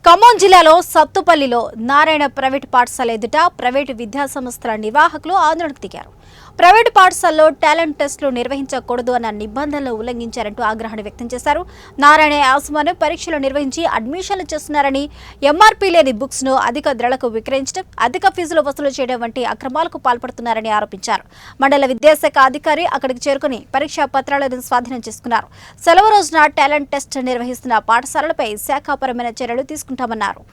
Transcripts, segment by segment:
ఖమ్మం జిల్లాలో సత్తుపల్లిలో నారాయణ ప్రైవేటు పాఠశాల ఎదుట ప్రైవేటు విద్యాసంస్థల నిర్వాహకులు ఆందోళనకు దిగారు. ప్రైవేటు పాఠశాలలో టాలెంట్ టెస్టులు నిర్వహించకూడదు అన్న నిబంధనలు ఉల్లంఘించారంటూ ఆగ్రహాన్ని వ్యక్తం చేశారు. నారాయణ యాజమాన్యం పరీక్షలు నిర్వహించి అడ్మిషన్లు చేస్తున్నారని, ఎంఆర్పీ లేని బుక్స్ ను అధిక ధరలకు విక్రయించడం, అధిక ఫీజులు వసూలు చేయడం వంటి అక్రమాలకు పాల్పడుతున్నారని ఆరోపించారు. మండల విద్యాశాఖ అధికారి అక్కడికి చేరుకుని పరీక్షా పత్రాలను స్వాధీనం చేసుకున్నారు. సెలవు రోజున టాలెంట్ టెస్ట్ నిర్వహిస్తున్న పాఠశాలలపై శాఖాపరమైన చర్యలు తీసుకుంటామన్నారు.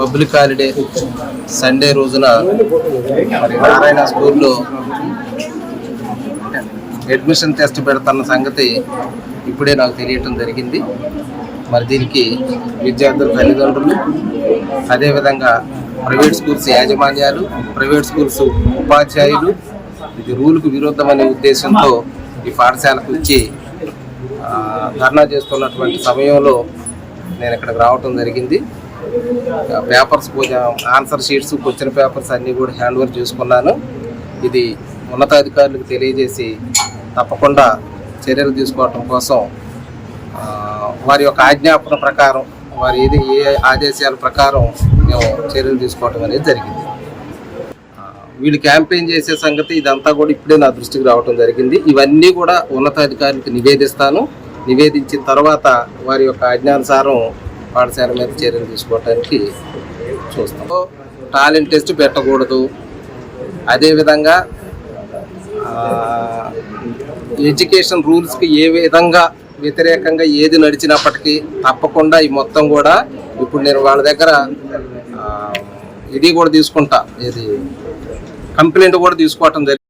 పబ్లిక్ హాలిడే సండే రోజున మరి నారాయణ స్కూల్లో అడ్మిషన్ టెస్ట్ పెడుతున్న సంగతి ఇప్పుడే నాకు తెలియటం జరిగింది. మరి దీనికి విద్యార్థుల తల్లిదండ్రులు, అదేవిధంగా ప్రైవేట్ స్కూల్స్ యాజమాన్యాలు, ప్రైవేట్ స్కూల్స్ ఉపాధ్యాయులు ఇది రూల్కు విరుద్ధమనే ఉద్దేశంతో ఈ పాఠశాలకు వచ్చి ధర్నా చేస్తున్నటువంటి సమయంలో నేను ఇక్కడికి రావటం జరిగింది. Papers answer sheets, question papers అన్నీ కూడా హ్యాండ్ ఓవర్ చేసుకున్నాను. ఇది ఉన్నతాధికారులకు తెలియజేసి తప్పకుండా చర్యలు తీసుకోవటం కోసం వారి యొక్క ఆజ్ఞాపన ప్రకారం, వారి ఏ ఆదేశాల ప్రకారం మేము చర్యలు తీసుకోవటం అనేది జరిగింది. వీళ్ళు క్యాంపెయిన్ చేసే సంగతి ఇదంతా కూడా ఇప్పుడే నా దృష్టికి రావటం జరిగింది. ఇవన్నీ కూడా ఉన్నతాధికారులకు నివేదిస్తాను. నివేదించిన తర్వాత వారి యొక్క ఆజ్ఞానుసారం పాఠశాల మీద చర్యలు తీసుకోవడానికి చూస్తాం. టాలెంట్ టెస్ట్ పెట్టకూడదు. అదేవిధంగా ఎడ్యుకేషన్ రూల్స్కి ఏ విధంగా వ్యతిరేకంగా ఏది నడిచినప్పటికీ తప్పకుండా ఈ మొత్తం కూడా ఇప్పుడు నేను వాళ్ళ దగ్గర ఇది కూడా తీసుకుంటా, ఇది కంప్లైంట్ కూడా తీసుకోవటం జరిగింది.